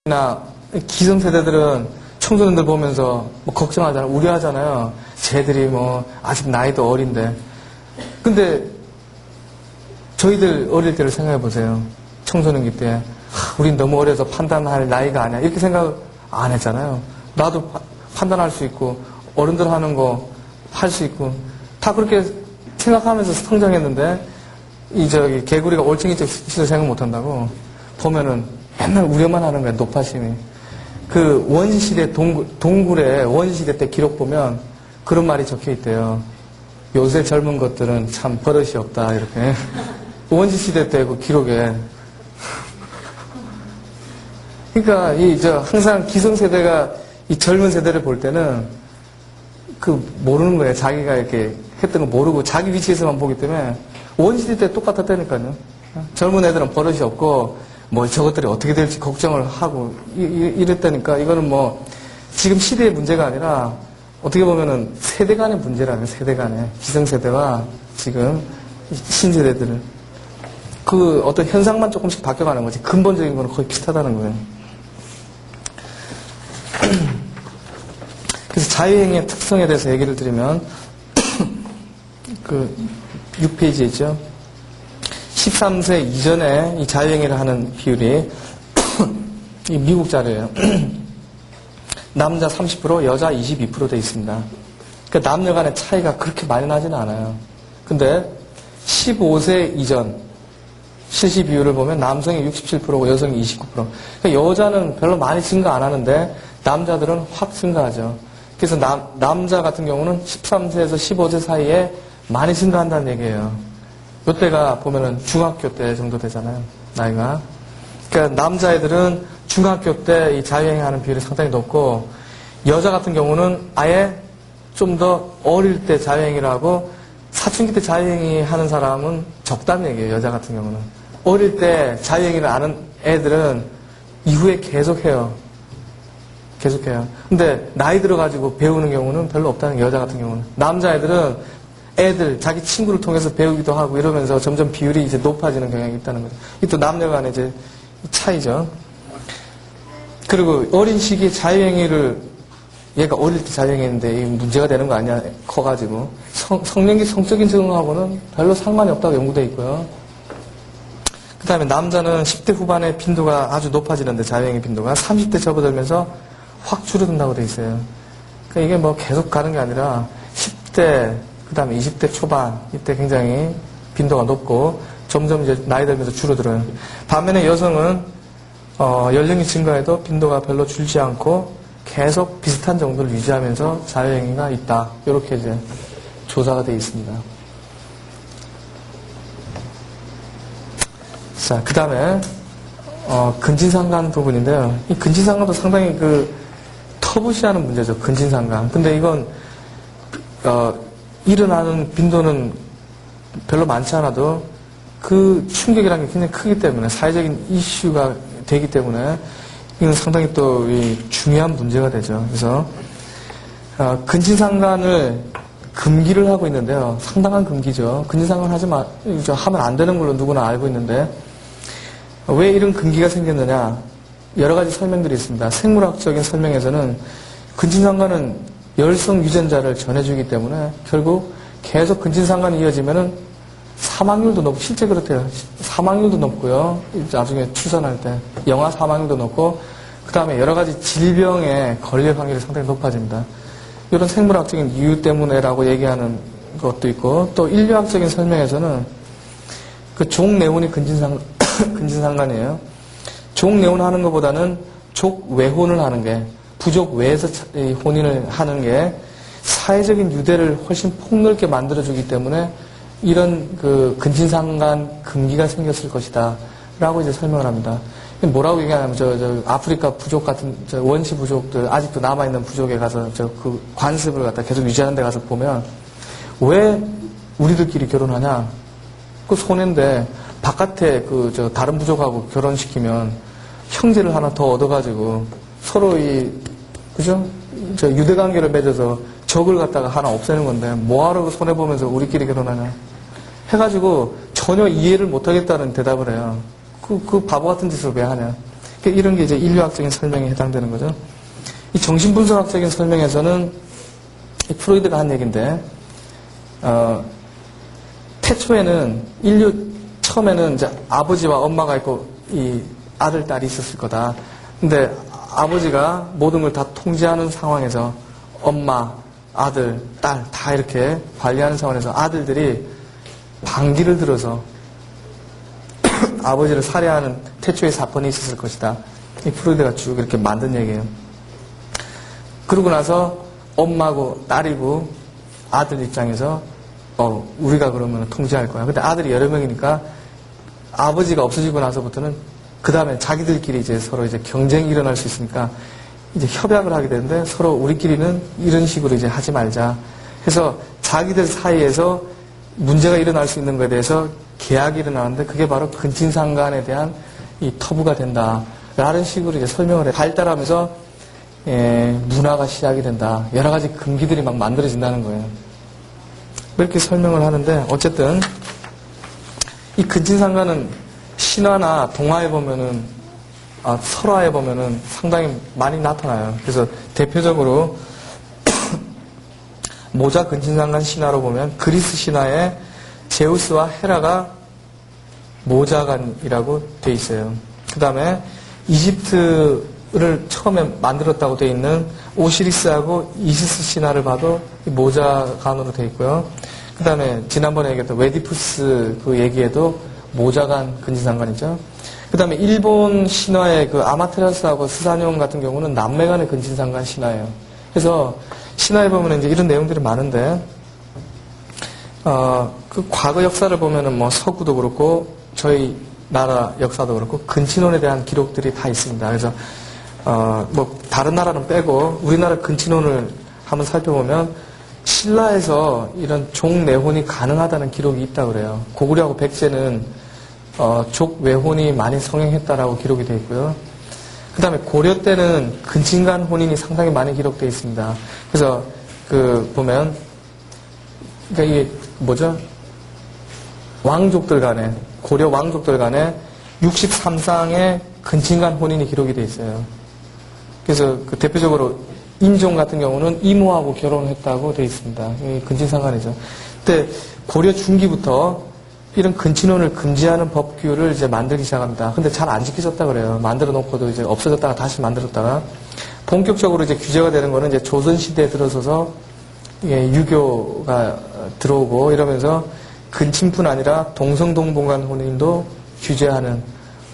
나 기성세대들은 청소년들 보면서 뭐 걱정하잖아요. 우려하잖아요. 쟤들이 뭐 아직 나이도 어린데. 근데 저희들 어릴 때를 생각해 보세요. 청소년기 때 우린 너무 어려서 판단할 나이가 아니야. 이렇게 생각 안 했잖아요. 나도 판단할 수 있고 어른들 하는 거 할 수 있고 다 그렇게 생각하면서 성장했는데 이 개구리가 올챙이째 시도 생각 못 한다고 보면은 맨날 우려만 하는 거야. 높아심이. 그 원시시대 동굴에 원시시대 때 기록 보면 그런 말이 적혀 있대요. 요새 젊은 것들은 참 버릇이 없다 이렇게. 원시시대 때 그 기록에. 그러니까 항상 기성세대가 이 젊은 세대를 볼 때는 모르는 거예요. 자기가 이렇게 했던 거 모르고 자기 위치에서만 보기 때문에 원시시대 때 똑같았다니까요. 젊은 애들은 버릇이 없고 뭐 저것들이 어떻게 될지 걱정을 하고 이랬다니까. 이거는 뭐 지금 시대의 문제가 아니라 어떻게 보면은 세대 간의 문제라는, 세대 간의 기성세대와 지금 신세대들은 그 어떤 현상만 조금씩 바뀌어가는 거지 근본적인 거는 거의 비슷하다는 거예요. 그래서 자유행위의 특성에 대해서 얘기를 드리면 그 6페이지에 있죠. 13세 이전에 이 자유행위를 하는 비율이 이 미국 자료예요. 남자 30%, 여자 22% 돼 있습니다. 그러니까 남녀 간의 차이가 그렇게 많이 나지는 않아요. 근데 15세 이전 실시 비율을 보면 남성이 67%고 여성이 29%. 그러니까 여자는 별로 많이 증가 안 하는데 남자들은 확 증가하죠. 그래서 남자 같은 경우는 13세에서 15세 사이에 많이 증가한다는 얘기예요. 이때가 보면은 중학교 때 정도 되잖아요. 나이가. 그러니까 남자애들은 중학교 때 이 자유행위 하는 비율이 상당히 높고 여자 같은 경우는 아예 좀 더 어릴 때 자유행위를 하고 사춘기 때 자유행위 하는 사람은 적다는 얘기예요. 여자 같은 경우는. 어릴 때 자유행위를 아는 애들은 이후에 계속해요. 계속해요. 근데 나이 들어가지고 배우는 경우는 별로 없다는 게 여자 같은 경우는. 남자애들은 애들, 자기 친구를 통해서 배우기도 하고 이러면서 점점 비율이 이제 높아지는 경향이 있다는 거죠. 이 또 남녀 간의 이제 차이죠. 그리고 어린 시기에 자유행위를, 얘가 어릴 때 자유행위했는데 이 문제가 되는 거 아니야, 커가지고. 성년기 성적인 적응하고는 별로 상관이 없다고 연구되어 있고요. 그 다음에 남자는 10대 후반에 빈도가 아주 높아지는데 자유행위 빈도가 30대 접어들면서 확 줄어든다고 되어 있어요. 그러니까 이게 뭐 계속 가는 게 아니라 10대, 그 다음에 20대 초반, 이때 굉장히 빈도가 높고 점점 이제 나이 들면서 줄어들어요. 반면에 여성은 연령이 증가해도 빈도가 별로 줄지 않고 계속 비슷한 정도를 유지하면서 자유행위가 있다. 이렇게 이제 조사가 되어 있습니다. 자, 그 다음에 근친상간 부분인데요. 이 근친상간도 상당히 터부시하는 문제죠. 근친상간. 근데 이건 일어나는 빈도는 별로 많지 않아도 그 충격이라는 게 굉장히 크기 때문에 사회적인 이슈가 되기 때문에 이건 상당히 또 중요한 문제가 되죠. 그래서 근친상간을 금기를 하고 있는데요. 상당한 금기죠. 근친상간 하면 안 되는 걸로 누구나 알고 있는데 왜 이런 금기가 생겼느냐? 여러 가지 설명들이 있습니다. 생물학적인 설명에서는 근친상간은 열성 유전자를 전해주기 때문에 결국 계속 근친상간이 이어지면은 사망률도 높고, 실제 그렇대요. 사망률도 높고요. 나중에 출산할 때 영아 사망률도 높고, 그 다음에 여러 가지 질병에 걸릴 확률이 상당히 높아집니다. 이런 생물학적인 이유 때문에라고 얘기하는 것도 있고, 또 인류학적인 설명에서는 그 족내혼이 근친상간이에요. 족내혼 하는 것보다는 족외혼을 하는 게, 부족 외에서 혼인을 하는 게 사회적인 유대를 훨씬 폭넓게 만들어주기 때문에 이런 근친상간 금기가 생겼을 것이다. 라고 이제 설명을 합니다. 뭐라고 얘기하냐면, 아프리카 부족 같은, 원시 부족들, 아직도 남아있는 부족에 가서, 그 관습을 갖다 계속 유지하는 데 가서 보면, 왜 우리들끼리 결혼하냐? 그 손해인데, 바깥에 다른 부족하고 결혼시키면, 형제를 하나 더 얻어가지고, 서로 그죠? 유대관계를 맺어서 적을 갖다가 하나 없애는 건데, 뭐하러 손해보면서 우리끼리 결혼하냐? 해가지고 전혀 이해를 못하겠다는 대답을 해요. 그 바보 같은 짓을 왜 하냐? 그러니까 이런 게 이제 인류학적인 설명에 해당되는 거죠. 이 정신분석학적인 설명에서는 이 프로이드가 한 얘기인데, 태초에는 처음에는 이제 아버지와 엄마가 있고 이 아들, 딸이 있었을 거다. 근데 아버지가 모든 걸 다 통제하는 상황에서 엄마, 아들, 딸 다 이렇게 관리하는 상황에서 아들들이 방귀를 들어서 아버지를 살해하는 태초의 사건이 있었을 것이다. 이 프로이드가 쭉 이렇게 만든 얘기예요. 그러고 나서 엄마고 딸이고 아들 입장에서 우리가 그러면 통제할 거야. 근데 아들이 여러 명이니까 아버지가 없어지고 나서부터는 그 다음에 자기들끼리 이제 서로 이제 경쟁이 일어날 수 있으니까 이제 협약을 하게 되는데 서로 우리끼리는 이런 식으로 이제 하지 말자 해서 자기들 사이에서 문제가 일어날 수 있는 것에 대해서 계약이 일어나는데 그게 바로 근친상간에 대한 이 터부가 된다. 라는 식으로 이제 설명을 해. 발달하면서 문화가 시작이 된다. 여러 가지 금기들이 막 만들어진다는 거예요. 이렇게 설명을 하는데 어쨌든 이 근친상간은 신화나 동화에 보면은 설화에 보면은 상당히 많이 나타나요. 그래서 대표적으로 모자 근친상간 신화로 보면 그리스 신화에 제우스와 헤라가 모자간이라고 돼 있어요. 그 다음에 이집트를 처음에 만들었다고 돼 있는 오시리스하고 이시스 신화를 봐도 모자간으로 돼 있고요. 그 다음에 지난번에 얘기했던 웨디푸스 그 얘기에도 모자간 근친상간이죠. 그 다음에 일본 신화의 그 아마테라스하고 스사뇽 같은 경우는 남매간의 근친상간 신화예요. 그래서 신화에 보면 이제 이런 내용들이 많은데, 그 과거 역사를 보면은 뭐 서구도 그렇고 저희 나라 역사도 그렇고 근친혼에 대한 기록들이 다 있습니다. 그래서 뭐 다른 나라는 빼고 우리나라 근친혼을 한번 살펴보면 신라에서 이런 족내혼이 가능하다는 기록이 있다고 그래요. 고구려하고 백제는 족외혼이 많이 성행했다라고 기록이 되어 있고요. 그 다음에 고려 때는 근친간 혼인이 상당히 많이 기록되어 있습니다. 그래서 보면 그러니까 이게 뭐죠? 왕족들 간에 고려 왕족들 간에 63쌍의 근친간 혼인이 기록이 되어 있어요. 그래서 대표적으로 인종 같은 경우는 이모하고 결혼했다고 되어 있습니다. 근친상간이죠. 근데 고려 중기부터 이런 근친혼을 금지하는 법규를 이제 만들기 시작합니다. 근데 잘 안 지켜졌다 그래요. 만들어 놓고도 이제 없어졌다가 다시 만들었다가 본격적으로 이제 규제가 되는 거는 이제 조선시대에 들어서서 유교가 들어오고 이러면서 근친뿐 아니라 동성동본간 혼인도 규제하는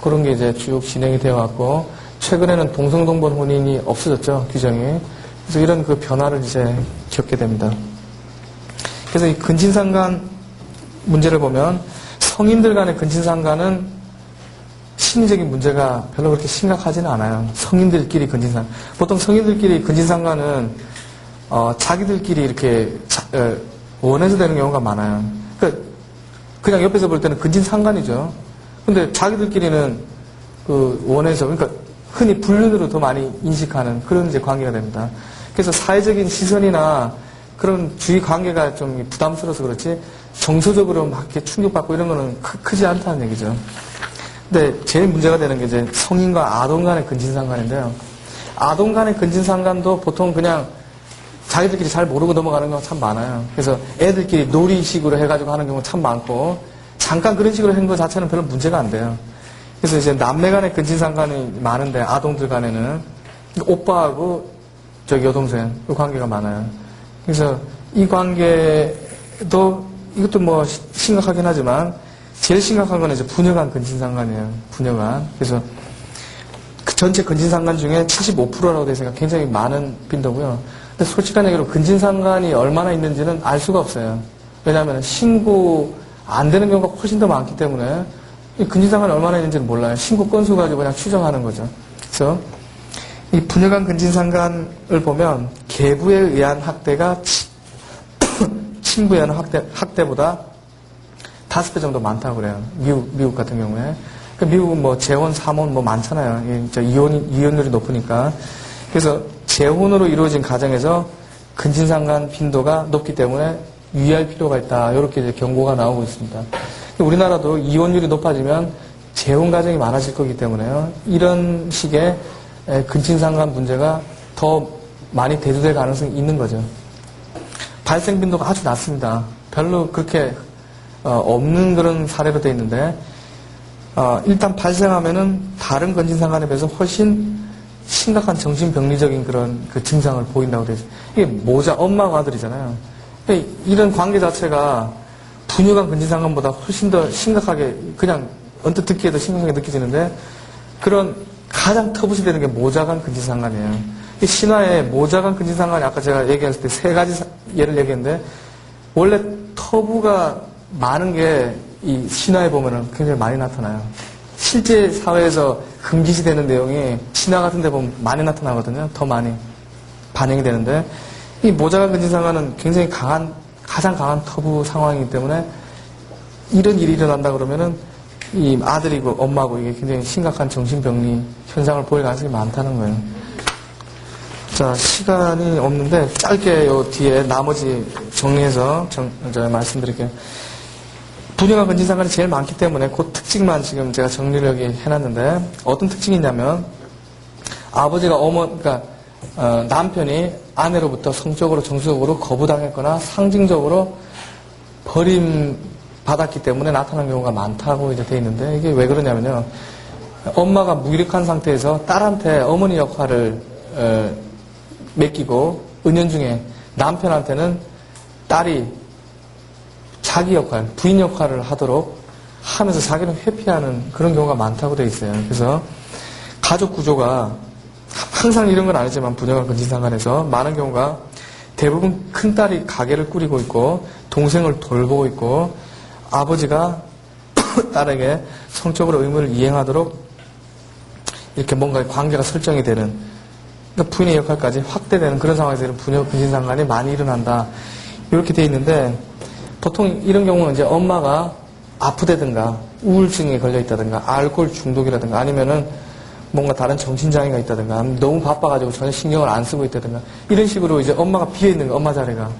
그런 게 이제 쭉 진행이 되어 왔고 최근에는 동성동본 혼인이 없어졌죠. 규정이. 그래서 이런 그 변화를 이제 겪게 됩니다. 그래서 이 근친상간 문제를 보면 성인들 간의 근친상간은 심리적인 문제가 별로 그렇게 심각하지는 않아요. 성인들끼리 근친상간. 보통 성인들끼리 근친상간은 자기들끼리 이렇게 원해서 되는 경우가 많아요. 그냥 옆에서 볼 때는 근친상간이죠. 근데 자기들끼리는 원해서, 그러니까 흔히 불륜으로 더 많이 인식하는 그런 이제 관계가 됩니다. 그래서 사회적인 시선이나 그런 주위 관계가 좀 부담스러워서 그렇지 정서적으로 막 이렇게 충격받고 이런 거는 크지 않다는 얘기죠. 근데 제일 문제가 되는 게 이제 성인과 아동 간의 근친상간인데요. 아동 간의 근친상간도 보통 그냥 자기들끼리 잘 모르고 넘어가는 경우가 참 많아요. 그래서 애들끼리 놀이식으로 해가지고 하는 경우가 참 많고 잠깐 그런 식으로 하는 것 자체는 별로 문제가 안 돼요. 그래서 이제 남매 간의 근친상간이 많은데 아동들 간에는 오빠하고 여동생 그 관계가 많아요. 그래서 이 관계도 이것도 뭐 심각하긴 하지만 제일 심각한 건 이제 부녀간 근친상간이에요. 부녀간. 그래서 그 전체 근친상간 중에 75%라고 되어 있으니까 굉장히 많은 빈도고요. 근데 솔직한 얘기로 근친상간이 얼마나 있는지는 알 수가 없어요. 왜냐하면 신고 안 되는 경우가 훨씬 더 많기 때문에 이 근친상간이 얼마나 있는지는 몰라요. 신고 건수 가지고 그냥 추정하는 거죠. 그래서 이 부녀간 근친상간을 보면 계부에 의한 학대가 친부에 의한 학대보다 5배 정도 많다고 그래요. 미국 같은 경우에. 그러니까 미국은 뭐 재혼, 삼혼 뭐 많잖아요. 이혼율이 높으니까. 그래서 재혼으로 이루어진 가정에서 근친상간 빈도가 높기 때문에 유의할 필요가 있다. 이렇게 이제 경고가 나오고 있습니다. 우리나라도 이혼율이 높아지면 재혼 가정이 많아질 거기 때문에요. 이런 식의 근친상간 문제가 더 많이 대두될 가능성이 있는 거죠. 발생 빈도가 아주 낮습니다. 별로 그렇게 없는 그런 사례로 되어 있는데 일단 발생하면은 다른 근친상간에 비해서 훨씬 심각한 정신병리적인 그런 그 증상을 보인다고 되어 있어요. 이게 엄마가 아들이잖아요. 그러니까 이런 관계 자체가 분유간 근친상간보다 훨씬 더 심각하게 그냥 언뜻 듣기에도 심각하게 느껴지는데 그런 가장 터부시 되는 게 모자간 근친상간이에요. 이 신화에 모자간 근친상간이 아까 제가 얘기했을 때 세 가지 예를 얘기했는데 원래 터부가 많은 게 이 신화에 보면은 굉장히 많이 나타나요. 실제 사회에서 금기시 되는 내용이 신화 같은 데 보면 많이 나타나거든요. 더 많이 반영이 되는데 이 모자간 근친상간은 굉장히 가장 강한 터부 상황이기 때문에 이런 일이 일어난다 그러면은 이 아들이고 엄마고 이게 굉장히 심각한 정신병리 현상을 보일 가능성이 많다는 거예요. 자, 시간이 없는데 짧게 요 뒤에 나머지 정리해서 말씀드릴게요. 분유간 근친상간이 제일 많기 때문에 그 특징만 지금 제가 정리를 여기 해놨는데 어떤 특징이 있냐면 아버지가 그러니까 남편이 아내로부터 성적으로 정서적으로 거부당했거나 상징적으로 버림받았기 때문에 나타나는 경우가 많다고 이제 돼 있는데 이게 왜 그러냐면요. 엄마가 무기력한 상태에서 딸한테 어머니 역할을 맡기고 은연중에 남편한테는 딸이 자기 역할, 부인 역할을 하도록 하면서 자기는 회피하는 그런 경우가 많다고 되어 있어요. 그래서 가족 구조가 항상 이런 건 아니지만 분유간 근친상간에서 많은 경우가 대부분 큰딸이 가게를 꾸리고 있고 동생을 돌보고 있고 아버지가 딸에게 성적으로 의무를 이행하도록 이렇게 뭔가 관계가 설정이 되는 그러니까 부인의 역할까지 확대되는 그런 상황에서 분유간 근친상간이 많이 일어난다. 이렇게 되어 있는데 보통 이런 경우는 이제 엄마가 아프다든가 우울증에 걸려 있다든가 알코올 중독이라든가 아니면은 뭔가 다른 정신장애가 있다든가 너무 바빠가지고 전혀 신경을 안 쓰고 있다든가 이런 식으로 이제 엄마가 비어있는 거예요. 엄마 자리가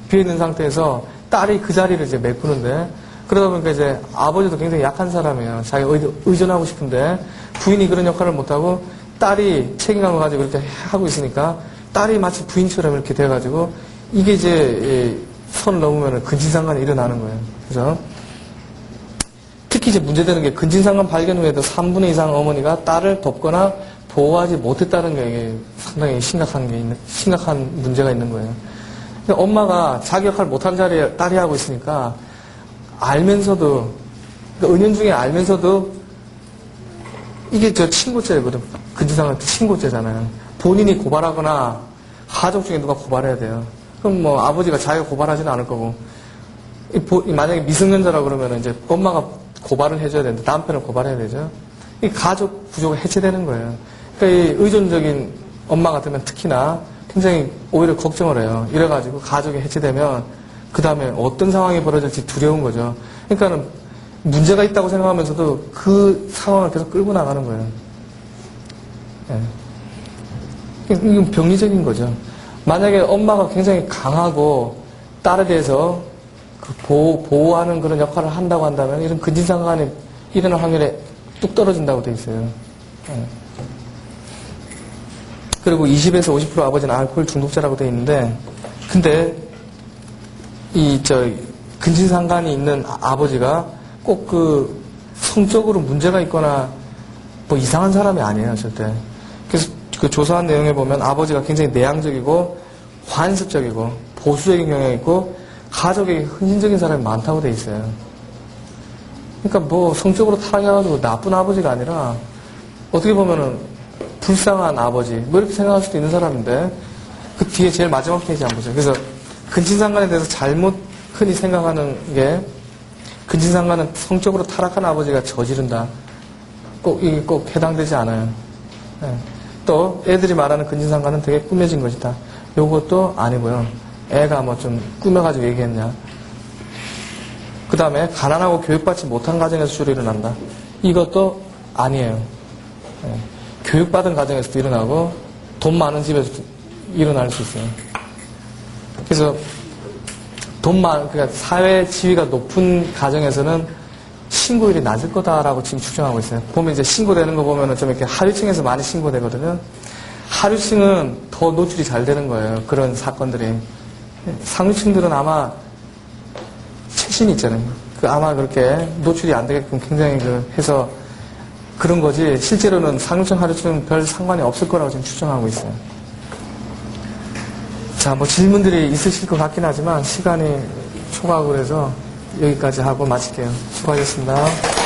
비어있는 상태에서 딸이 그 자리를 이제 메꾸는데 그러다 보니까 이제 아버지도 굉장히 약한 사람이에요. 자기가 의존하고 싶은데 부인이 그런 역할을 못하고 딸이 책임감을 가지고 이렇게 하고 있으니까 딸이 마치 부인처럼 이렇게 돼가지고 이게 이제 선을 넘으면 근친상간이 일어나는 거예요. 그래서 특히 이제 문제되는 게 근친상간 발견 후에도 3분의 2 이상 어머니가 딸을 돕거나 보호하지 못했다는 게 상당히 심각한 문제가 있는 거예요. 엄마가 자기 역할을 못하는 자리에 딸이 하고 있으니까 알면서도 그러니까 은연중에 알면서도 이게 저 친고죄거든. 근친상간 친고죄잖아요. 본인이 고발하거나 가족 중에 누가 고발해야 돼요. 그럼 뭐 아버지가 자기가 고발하지는 않을 거고 만약에 미성년자라 그러면 이제 엄마가 고발을 해줘야 되는데 남편을 고발해야 되죠. 이 가족 구조가 해체되는 거예요. 그러니까 이 의존적인 엄마 같으면 특히나 굉장히 오히려 걱정을 해요. 이래가지고 가족이 해체되면 그 다음에 어떤 상황이 벌어질지 두려운 거죠. 그러니까는 문제가 있다고 생각하면서도 그 상황을 계속 끌고 나가는 거예요. 예. 이건 병리적인 거죠. 만약에 엄마가 굉장히 강하고 딸에 대해서 그 보호하는 그런 역할을 한다고 한다면 이런 근친상간이 일어날 확률이 뚝 떨어진다고 돼 있어요. 예. 그리고 20에서 50% 아버지는 알코올 중독자라고 돼 있는데 근데 근친상간이 있는 아버지가 꼭 그 성적으로 문제가 있거나 뭐 이상한 사람이 아니에요, 절대. 그래서 그 조사한 내용에 보면 아버지가 굉장히 내향적이고 관습적이고 보수적인 경향이 있고 가족에게 헌신적인 사람이 많다고 돼 있어요. 그러니까 뭐 성적으로 타락해가지고 나쁜 아버지가 아니라 어떻게 보면은 불쌍한 아버지 뭐 이렇게 생각할 수도 있는 사람인데 그 뒤에 제일 마지막 페이지 한번 보세요. 그래서 근친상간에 대해서 잘못 흔히 생각하는 게 근친상간은 성적으로 타락한 아버지가 저지른다. 이게 꼭 해당되지 않아요. 네. 또 애들이 말하는 근친상간은 되게 꾸며진 것이다. 요것도 아니고요. 애가 뭐 좀 꾸며가지고 얘기했냐. 그 다음에 가난하고 교육받지 못한 가정에서 주로 일어난다. 이것도 아니에요. 네. 교육받은 가정에서도 일어나고 돈 많은 집에서도 일어날 수 있어요. 그래서 그러니까 사회 지위가 높은 가정에서는 신고율이 낮을 거다라고 지금 추정하고 있어요. 보면 이제 신고되는 거 보면은 좀 이렇게 하류층에서 많이 신고되거든요. 하류층은 더 노출이 잘 되는 거예요. 그런 사건들이. 상류층들은 아마 최신이 있잖아요. 아마 그렇게 노출이 안 되게끔 굉장히 해서 그런 거지, 실제로는 상류층, 하류층 별 상관이 없을 거라고 지금 추정하고 있어요. 자, 뭐 질문들이 있으실 것 같긴 하지만 시간이 초과하고 그래서 여기까지 하고 마칠게요. 수고하셨습니다.